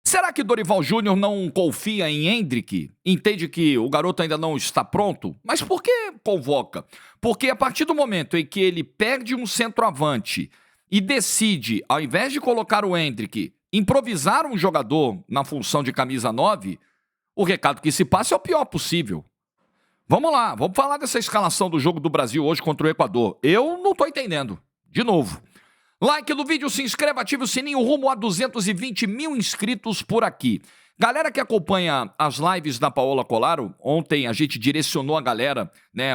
Será que Dorival Júnior não confia em Endrick? Entende que o garoto ainda não está pronto? Mas por que convoca? Porque a partir do momento em que ele perde um centroavante e decide, ao invés de colocar o Endrick, improvisar um jogador na função de camisa 9, o recado que se passa é o pior possível. Vamos lá, vamos falar dessa escalação do jogo do Brasil hoje contra o Equador. Eu não estou entendendo. De novo. Like no vídeo, se inscreva, ative o sininho, rumo a 220 mil inscritos por aqui. Galera que acompanha as lives da Paola Colaro, ontem a gente direcionou a galera,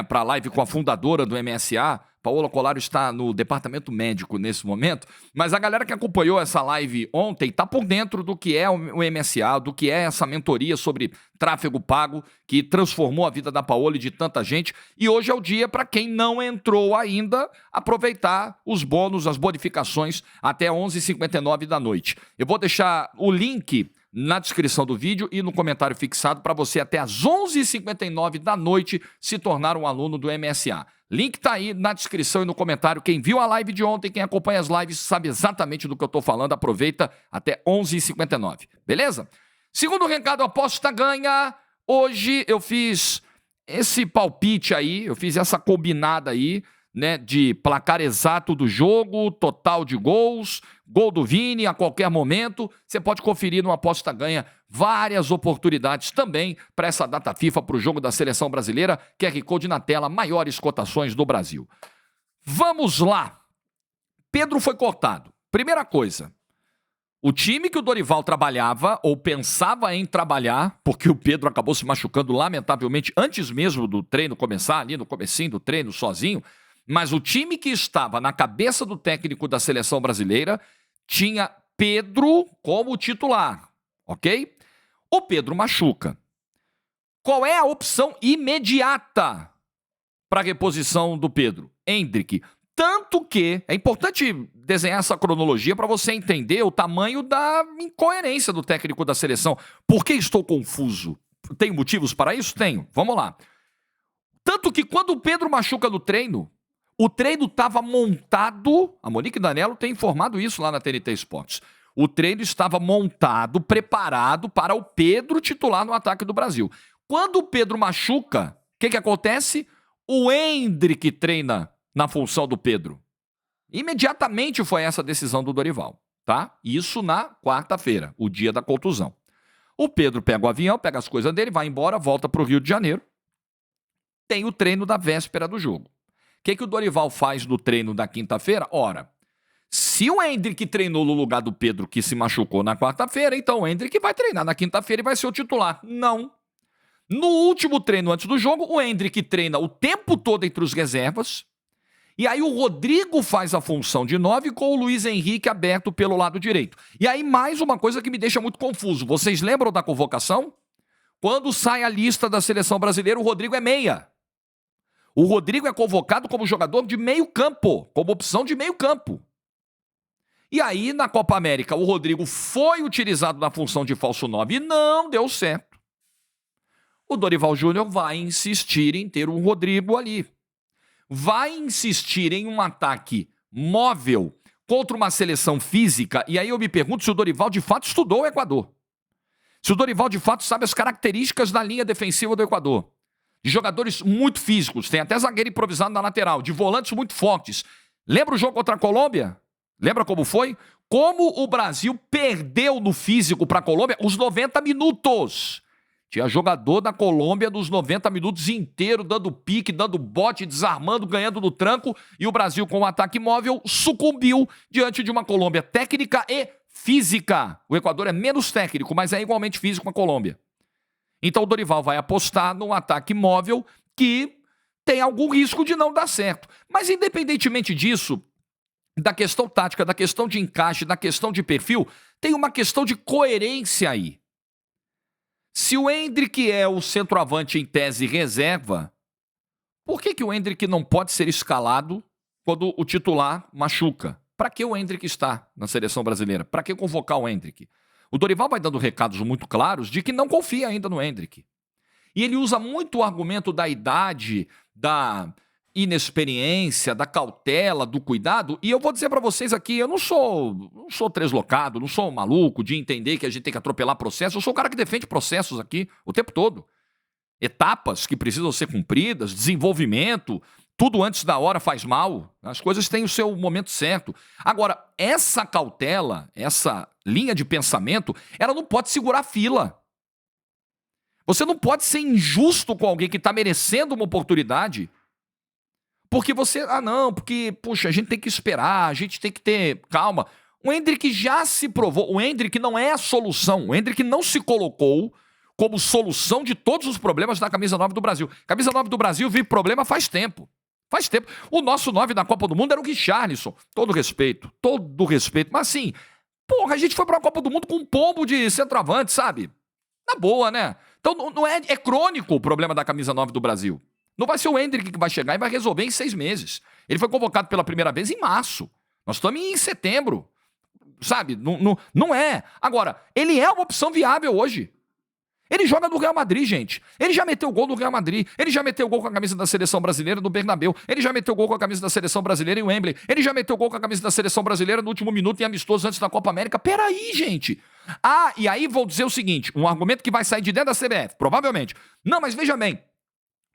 para a live com a fundadora do MSA. Paola Colaro está no departamento médico nesse momento, mas a galera que acompanhou essa live ontem está por dentro do que é o MSA, do que é essa mentoria sobre tráfego pago que transformou a vida da Paola e de tanta gente. E hoje é o dia para quem não entrou ainda aproveitar os bônus, as bonificações até 11h59 da noite. Eu vou deixar o link na descrição do vídeo e no comentário fixado para você até às 11h59 da noite se tornar um aluno do MSA. Link tá aí na descrição e no comentário. Quem viu a live de ontem, quem acompanha as lives, sabe exatamente do que eu tô falando. Aproveita até 11h59, beleza? Segundo recado, aposta ganha. Hoje eu fiz esse palpite aí, eu fiz essa combinada aí, de placar exato do jogo, total de gols, gol do Vini a qualquer momento. Você pode conferir no Aposta Ganha várias oportunidades também para essa data FIFA, para o jogo da Seleção Brasileira. QR Code na tela, maiores cotações do Brasil. Vamos lá. Pedro foi cortado. Primeira coisa, o time que o Dorival trabalhava, ou pensava em trabalhar, porque o Pedro acabou se machucando lamentavelmente antes mesmo do treino começar, ali no comecinho do treino sozinho, mas o time que estava na cabeça do técnico da Seleção Brasileira tinha Pedro como titular, ok? O Pedro machuca. Qual é a opção imediata para a reposição do Pedro? Endrick. Tanto que é importante desenhar essa cronologia para você entender o tamanho da incoerência do técnico da seleção. Por que estou confuso? Tenho motivos para isso? Tenho. Vamos lá. Tanto que quando o Pedro machuca no treino, o treino estava montado, a Monique Danello tem informado isso lá na TNT Esportes. O treino estava montado, preparado para o Pedro titular no ataque do Brasil. Quando o Pedro machuca, o que acontece? O Endrick treina na função do Pedro. Imediatamente foi essa decisão do Dorival, tá? Isso na quarta-feira, o dia da contusão. O Pedro pega o avião, pega as coisas dele, vai embora, volta para o Rio de Janeiro. Tem o treino da véspera do jogo. O que o Dorival faz no treino da quinta-feira? Ora, se o Endrick treinou no lugar do Pedro que se machucou na quarta-feira, então o Endrick vai treinar na quinta-feira e vai ser o titular. Não. No último treino antes do jogo, o Endrick treina o tempo todo entre os reservas. E aí o Rodrigo faz a função de 9 com o Luiz Henrique aberto pelo lado direito. E aí mais uma coisa que me deixa muito confuso. Vocês lembram da convocação? Quando sai a lista da Seleção Brasileira, o Rodrigo é meia. O Rodrigo é convocado como jogador de meio campo, como opção de meio campo. E aí, na Copa América, o Rodrigo foi utilizado na função de falso 9 e não deu certo. O Dorival Júnior vai insistir em ter um Rodrigo ali. Vai insistir em um ataque móvel contra uma seleção física. E aí eu me pergunto se o Dorival de fato estudou o Equador. Se o Dorival de fato sabe as características da linha defensiva do Equador. De jogadores muito físicos, tem até zagueiro improvisado na lateral, de volantes muito fortes. Lembra o jogo contra a Colômbia? Lembra como foi? Como o Brasil perdeu no físico para a Colômbia os 90 minutos. Tinha jogador da Colômbia nos 90 minutos inteiro, dando pique, dando bote, desarmando, ganhando no tranco, e o Brasil com um ataque móvel sucumbiu diante de uma Colômbia técnica e física. O Equador é menos técnico, mas é igualmente físico com a Colômbia. Então o Dorival vai apostar num ataque móvel que tem algum risco de não dar certo. Mas independentemente disso, da questão tática, da questão de encaixe, da questão de perfil, tem uma questão de coerência aí. Se o Endrick é o centroavante em tese reserva, por que o Endrick não pode ser escalado quando o titular machuca? Para que o Endrick está na seleção brasileira? Para que convocar o Endrick? O Dorival vai dando recados muito claros de que não confia ainda no Endrick. E ele usa muito o argumento da idade, da inexperiência, da cautela, do cuidado. E eu vou dizer para vocês aqui, eu não sou treslocado, não sou maluco de entender que a gente tem que atropelar processos. Eu sou o cara que defende processos aqui o tempo todo. Etapas que precisam ser cumpridas, desenvolvimento, tudo antes da hora faz mal. As coisas têm o seu momento certo. Agora, essa cautela, essa linha de pensamento, ela não pode segurar a fila. Você não pode ser injusto com alguém que está merecendo uma oportunidade. Porque você, porque, puxa, a gente tem que esperar, a gente tem que ter calma. O Endrick já se provou, o Endrick não é a solução, o Endrick não se colocou como solução de todos os problemas da camisa 9 do Brasil. Camisa 9 do Brasil vive problema faz tempo. Faz tempo. O nosso 9 da Copa do Mundo era o Richarlison. Todo respeito. Mas assim, porra, a gente foi pra Copa do Mundo com um pombo de centroavante, sabe? Na boa, né? Então não é crônico o problema da camisa 9 do Brasil. Não vai ser o Endrick que vai chegar e vai resolver em 6 meses. Ele foi convocado pela primeira vez em março. Nós estamos em setembro. Sabe? Não é. Agora, ele é uma opção viável hoje. Ele joga no Real Madrid, gente. Ele já meteu gol no Real Madrid. Ele já meteu gol com a camisa da seleção brasileira no Bernabéu. Ele já meteu gol com a camisa da seleção brasileira em Wembley. Ele já meteu gol com a camisa da seleção brasileira no último minuto em amistoso antes da Copa América. Peraí, gente. E aí vou dizer o seguinte, um argumento que vai sair de dentro da CBF, provavelmente. Não, mas veja bem.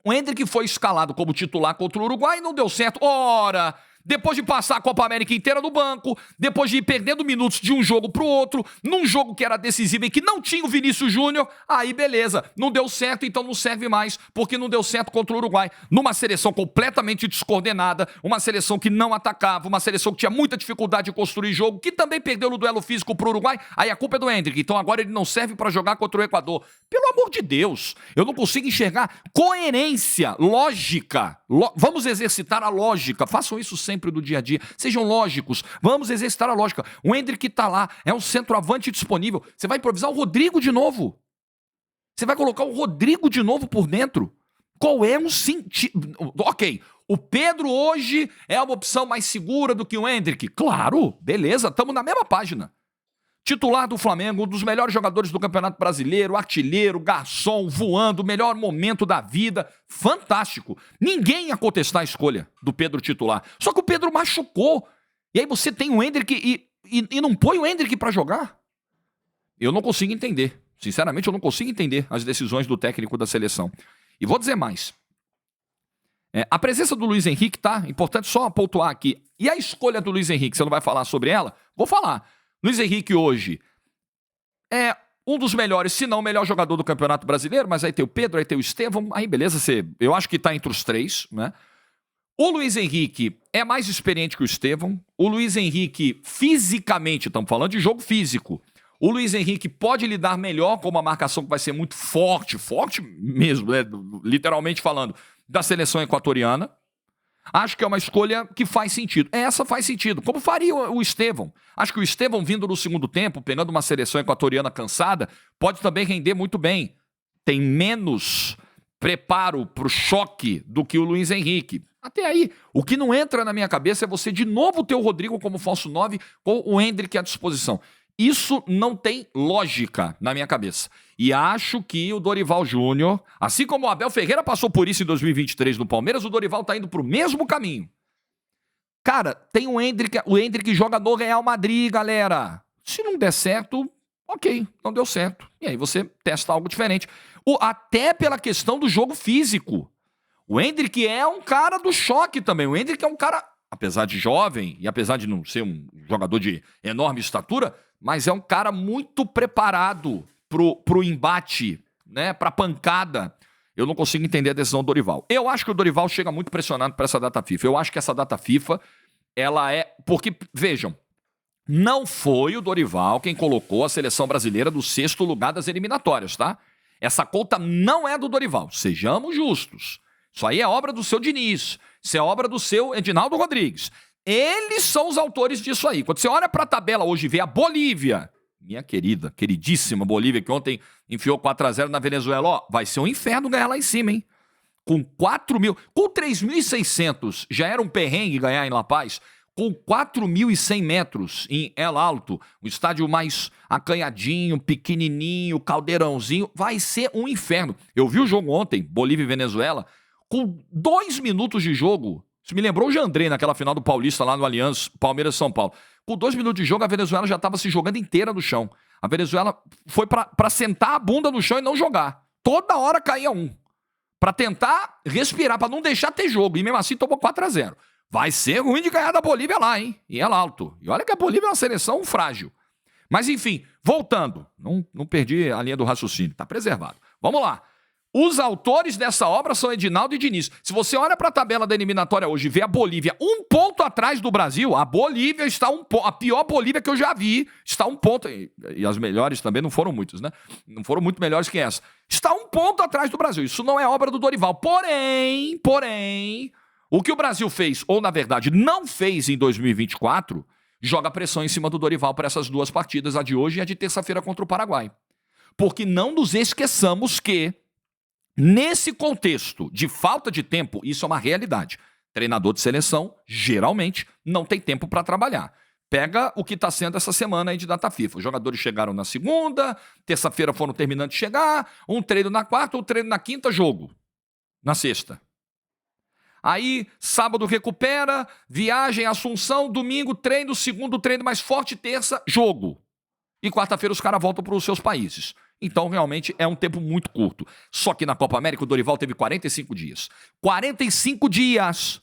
O Endrick foi escalado como titular contra o Uruguai e não deu certo. Ora, depois de passar a Copa América inteira no banco, depois de ir perdendo minutos de um jogo pro outro, num jogo que era decisivo e que não tinha o Vinícius Júnior, aí beleza, não deu certo, então não serve mais, porque não deu certo contra o Uruguai, numa seleção completamente descoordenada, uma seleção que não atacava, uma seleção que tinha muita dificuldade de construir jogo, que também perdeu no duelo físico pro Uruguai, aí a culpa é do Endrick, então agora ele não serve para jogar contra o Equador. Pelo amor de Deus, eu não consigo enxergar coerência, lógica. Vamos exercitar a lógica, façam isso sempre do dia a dia, sejam lógicos, vamos exercitar a lógica. O Endrick tá lá, é um centroavante disponível, você vai improvisar o Rodrigo de novo, você vai colocar o Rodrigo de novo por dentro, qual é um sentido? Ok, o Pedro hoje é uma opção mais segura do que o Endrick, claro, beleza, estamos na mesma página. Titular do Flamengo, um dos melhores jogadores do Campeonato Brasileiro, artilheiro, garçom, voando, melhor momento da vida, fantástico. Ninguém ia contestar a escolha do Pedro titular. Só que o Pedro machucou. E aí você tem o Endrick e não põe o Endrick pra jogar? Eu não consigo entender. Sinceramente, eu não consigo entender as decisões do técnico da seleção. E vou dizer mais. A presença do Luiz Henrique, tá? Importante só pontuar aqui. E a escolha do Luiz Henrique, você não vai falar sobre ela? Vou falar. Luiz Henrique hoje é um dos melhores, se não o melhor jogador do Campeonato Brasileiro, mas aí tem o Pedro, aí tem o Estevão, aí beleza, eu acho que tá entre os três, né? O Luiz Henrique é mais experiente que o Estevão, o Luiz Henrique fisicamente, estamos falando de jogo físico, o Luiz Henrique pode lidar melhor com uma marcação que vai ser muito forte mesmo, né? Literalmente falando, da seleção equatoriana. Acho que é uma escolha que faz sentido. Essa faz sentido, como faria o Estevão. Acho que o Estevão vindo no segundo tempo, pegando uma seleção equatoriana cansada, pode também render muito bem. Tem menos preparo para o choque do que o Luiz Henrique. Até aí, o que não entra na minha cabeça é você de novo ter o Rodrigo como falso 9 com o Endrick à disposição. Isso não tem lógica na minha cabeça. E acho que o Dorival Júnior, assim como o Abel Ferreira passou por isso em 2023 no Palmeiras, o Dorival tá indo pro mesmo caminho. Cara, tem o Endrick joga no Real Madrid, galera. Se não der certo, ok, não deu certo. E aí você testa algo diferente. Até pela questão do jogo físico. O Endrick é um cara do choque também. O Endrick é um cara, apesar de jovem e apesar de não ser um jogador de enorme estatura, mas é um cara muito preparado pro embate, né, pra pancada. Eu não consigo entender a decisão do Dorival. Eu acho que o Dorival chega muito pressionado para essa data FIFA. Eu acho que essa data FIFA, ela é... Porque, vejam, não foi o Dorival quem colocou a seleção brasileira no 6º lugar das eliminatórias, tá? Essa conta não é do Dorival, sejamos justos. Isso aí é obra do seu Diniz, isso é obra do seu Edinaldo Rodrigues. Eles são os autores disso aí. Quando você olha para a tabela hoje e vê a Bolívia, minha querida, queridíssima Bolívia, que ontem enfiou 4-0 na Venezuela, ó, vai ser um inferno ganhar lá em cima, hein? Com 3.600 já era um perrengue ganhar em La Paz, com 4.100 metros em El Alto, o estádio mais acanhadinho, pequenininho, caldeirãozinho, vai ser um inferno. Eu vi o jogo ontem, Bolívia e Venezuela, Com 2 minutos de jogo, isso me lembrou o Jandrei naquela final do Paulista lá no Allianz, Palmeiras-São Paulo. Com 2 minutos de jogo, a Venezuela já estava se jogando inteira no chão. A Venezuela foi pra sentar a bunda no chão e não jogar. Toda hora caía um. Pra tentar respirar, pra não deixar ter jogo. E mesmo assim tomou 4-0. Vai ser ruim de ganhar da Bolívia lá, hein? E ela alto. E olha que a Bolívia é uma seleção frágil. Mas enfim, voltando. Não perdi a linha do raciocínio. Tá preservado. Vamos lá. Os autores dessa obra são Edinaldo e Diniz. Se você olha para a tabela da eliminatória hoje e vê a Bolívia 1 ponto atrás do Brasil, a Bolívia está a pior Bolívia que eu já vi, está 1 ponto, e as melhores também não foram muitos, né? Não foram muito melhores que essa. Está 1 ponto atrás do Brasil. Isso não é obra do Dorival. Porém, o que o Brasil fez, ou na verdade não fez em 2024, joga pressão em cima do Dorival para essas 2 partidas, a de hoje e a de terça-feira contra o Paraguai. Porque não nos esqueçamos que nesse contexto de falta de tempo, isso é uma realidade. Treinador de seleção, geralmente, não tem tempo para trabalhar. Pega o que está sendo essa semana aí de data FIFA. Os jogadores chegaram na segunda, terça-feira foram terminando de chegar, um treino na quarta, um treino na quinta, jogo. Na sexta. Aí, sábado recupera, viagem, Assunção, domingo, treino, segundo treino mais forte, terça, jogo. E quarta-feira os caras voltam para os seus países. Então, realmente, é um tempo muito curto. Só que na Copa América, o Dorival teve 45 dias. 45 dias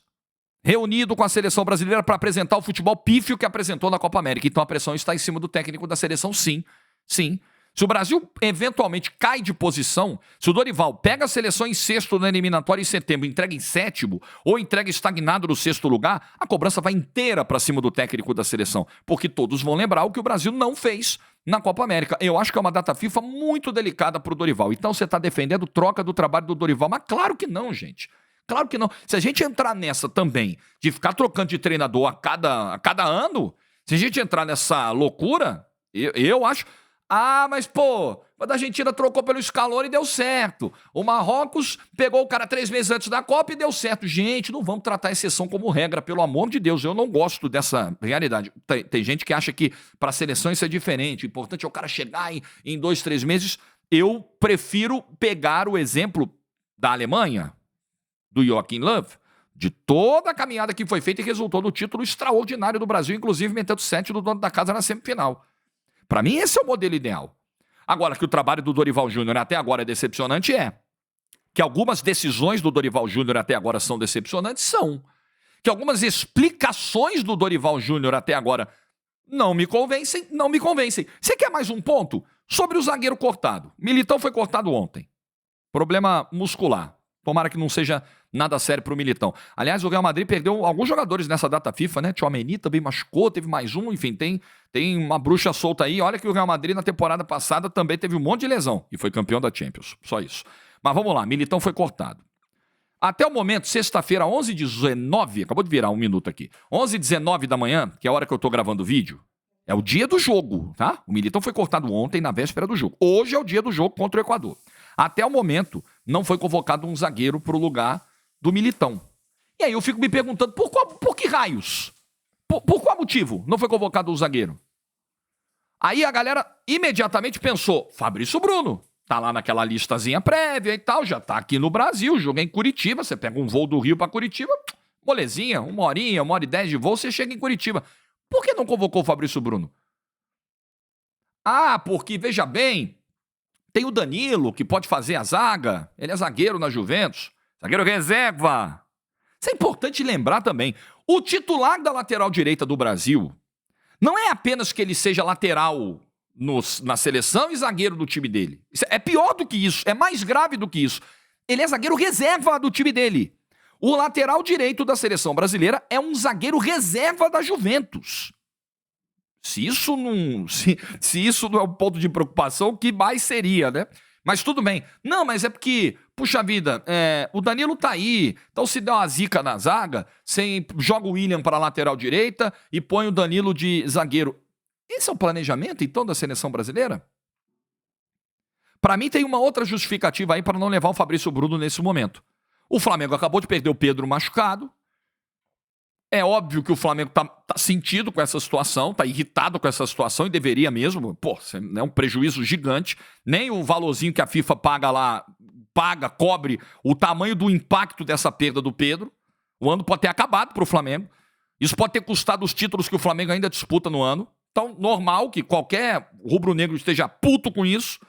reunido com a seleção brasileira para apresentar o futebol pífio que apresentou na Copa América. Então, a pressão está em cima do técnico da seleção, sim. Sim. Se o Brasil eventualmente cai de posição, se o Dorival pega a seleção em sexto na eliminatória em setembro, entrega em sétimo, ou entrega estagnado no sexto lugar, a cobrança vai inteira para cima do técnico da seleção. Porque todos vão lembrar o que o Brasil não fez na Copa América. Eu acho que é uma data FIFA muito delicada para o Dorival. Então você está defendendo troca do trabalho do Dorival. Mas claro que não, gente. Claro que não. Se a gente entrar nessa também, de ficar trocando de treinador a cada ano, se a gente entrar nessa loucura, eu acho... Ah, mas pô, quando a Argentina trocou pelo Scaloni deu certo. O Marrocos pegou o cara 3 meses antes da Copa e deu certo. Gente, não vamos tratar a exceção como regra, pelo amor de Deus. Eu não gosto dessa realidade. Tem gente que acha que para a seleção isso é diferente. O importante é o cara chegar em 2, 3 meses. Eu prefiro pegar o exemplo da Alemanha, do Joachim Löw, de toda a caminhada que foi feita e resultou no título extraordinário do Brasil, inclusive metendo 7 do dono da casa na semifinal. Para mim, esse é o modelo ideal. Agora, que o trabalho do Dorival Júnior até agora é decepcionante, que algumas decisões do Dorival Júnior até agora são decepcionantes, são. Que algumas explicações do Dorival Júnior até agora não me convencem. Você quer mais um ponto? Sobre o zagueiro cortado. Militão foi cortado ontem. Problema muscular. Tomara que não seja nada sério pro Militão. Aliás, o Real Madrid perdeu alguns jogadores nessa data FIFA, né? Tchouaméni também machucou, teve mais um, enfim, tem uma bruxa solta aí. Olha que o Real Madrid na temporada passada também teve um monte de lesão e foi campeão da Champions, só isso. Mas vamos lá, Militão foi cortado. Até o momento, sexta-feira, 11h19, acabou de virar 1 minuto aqui, 11h19 da manhã, que é a hora que eu tô gravando o vídeo, é o dia do jogo, tá? O Militão foi cortado ontem, na véspera do jogo. Hoje é o dia do jogo contra o Equador. Até o momento, não foi convocado um zagueiro pro lugar do Militão. E aí eu fico me perguntando, por que raios? Por qual motivo não foi convocado o zagueiro? Aí a galera imediatamente pensou, Fabrício Bruno, tá lá naquela listazinha prévia e tal, já tá aqui no Brasil, joga em Curitiba, você pega um voo do Rio pra Curitiba, molezinha, 1h10 de voo, você chega em Curitiba. Por que não convocou o Fabrício Bruno? Ah, porque, veja bem, tem o Danilo, que pode fazer a zaga, ele é zagueiro na Juventus, zagueiro reserva. Isso é importante lembrar também. O titular da lateral direita do Brasil não é apenas que ele seja lateral na seleção e zagueiro do time dele. Isso é pior do que isso, é mais grave do que isso. Ele é zagueiro reserva do time dele. O lateral direito da seleção brasileira é um zagueiro reserva da Juventus. Se isso não é um ponto de preocupação, o que mais seria, né? Mas tudo bem. Não, mas é porque, puxa vida, o Danilo tá aí, então se der uma zica na zaga, você joga o William para a lateral direita e põe o Danilo de zagueiro. Esse é o planejamento, então, da seleção brasileira? Para mim tem uma outra justificativa aí para não levar o Fabrício Bruno nesse momento. O Flamengo acabou de perder o Pedro machucado. É óbvio que o Flamengo tá sentido com essa situação, tá irritado com essa situação e deveria mesmo. Pô, é um prejuízo gigante. Nem o valorzinho que a FIFA paga lá paga, cobre o tamanho do impacto dessa perda do Pedro. O ano pode ter acabado para o Flamengo. Isso pode ter custado os títulos que o Flamengo ainda disputa no ano. Então, normal que qualquer rubro-negro esteja puto com isso.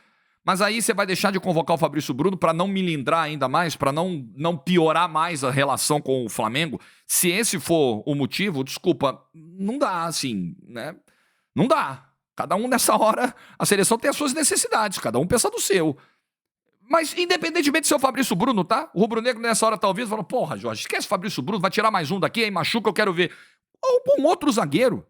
Mas aí você vai deixar de convocar o Fabrício Bruno para não milindrar ainda mais, para não piorar mais a relação com o Flamengo. Se esse for o motivo, desculpa, não dá assim, né? Não dá. Cada um nessa hora, a seleção tem as suas necessidades, cada um pensa do seu. Mas independentemente de ser o Fabrício Bruno, tá? O rubro-negro nessa hora talvez falou, porra, Jorge, esquece o Fabrício Bruno, vai tirar mais um daqui, aí machuca, eu quero ver. Ou um outro zagueiro.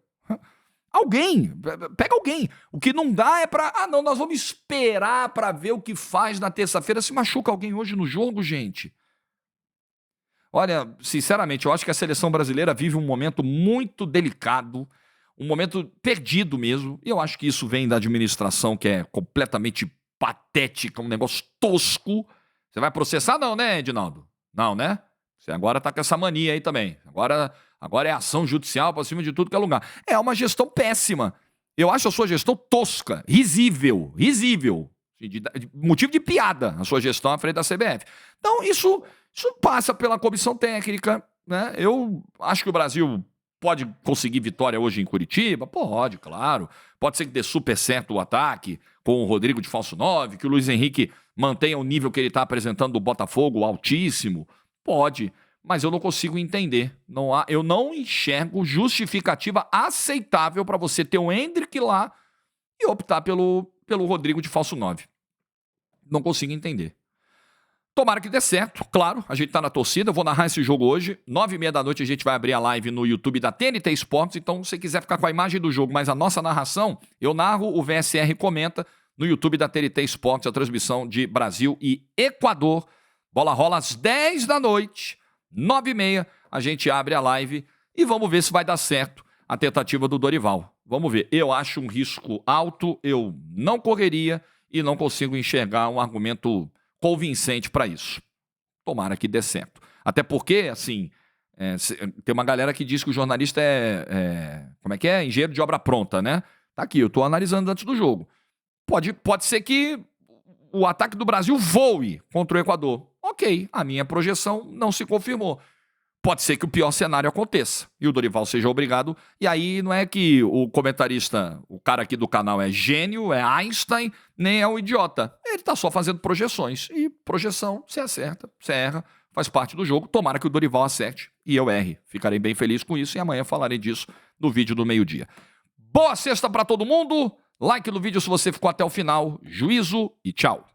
Alguém, pega alguém. O que não dá é pra... não, nós vamos esperar pra ver o que faz na terça-feira. Se machuca alguém hoje no jogo, gente. Olha, sinceramente, eu acho que a seleção brasileira vive um momento muito delicado, um momento perdido mesmo, e eu acho que isso vem da administração, que é completamente patética, um negócio tosco. Você vai processar não, né, Edinaldo? Não, né? Você agora tá com essa mania aí também. Agora é ação judicial pra cima de tudo que é lugar. É uma gestão péssima. Eu acho a sua gestão tosca, risível. Motivo de piada a sua gestão à frente da CBF. Então, isso passa pela comissão técnica, né? Eu acho que o Brasil pode conseguir vitória hoje em Curitiba? Pode, claro. Pode ser que dê super certo o ataque com o Rodrigo de falso 9, que o Luiz Henrique mantenha o nível que ele está apresentando do Botafogo altíssimo. Pode, mas eu não consigo entender. Eu não enxergo justificativa aceitável para você ter o Endrick lá e optar pelo Rodrigo de falso 9. Não consigo entender. Tomara que dê certo, claro, a gente tá na torcida, eu vou narrar esse jogo hoje, 9h30 da noite a gente vai abrir a live no YouTube da TNT Esportes, então se você quiser ficar com a imagem do jogo, mas a nossa narração, eu narro, o VSR comenta no YouTube da TNT Esportes, a transmissão de Brasil e Equador, bola rola às 10 da noite, 9h30, a gente abre a live e vamos ver se vai dar certo a tentativa do Dorival, vamos ver, eu acho um risco alto, eu não correria e não consigo enxergar um argumento convincente para isso. Tomara que dê certo. Até porque, assim, tem uma galera que diz que o jornalista como é que é? Engenheiro de obra pronta, né? Tá aqui, eu tô analisando antes do jogo. Pode ser que o ataque do Brasil voe contra o Equador. Ok, a minha projeção não se confirmou. Pode ser que o pior cenário aconteça e o Dorival seja obrigado. E aí não é que o comentarista, o cara aqui do canal é gênio, é Einstein, nem é um idiota. Ele tá só fazendo projeções. E projeção, você acerta, você erra, faz parte do jogo. Tomara que o Dorival acerte e eu erre. Ficarei bem feliz com isso e amanhã falarei disso no vídeo do meio-dia. Boa sexta para todo mundo. Like no vídeo se você ficou até o final. Juízo e tchau.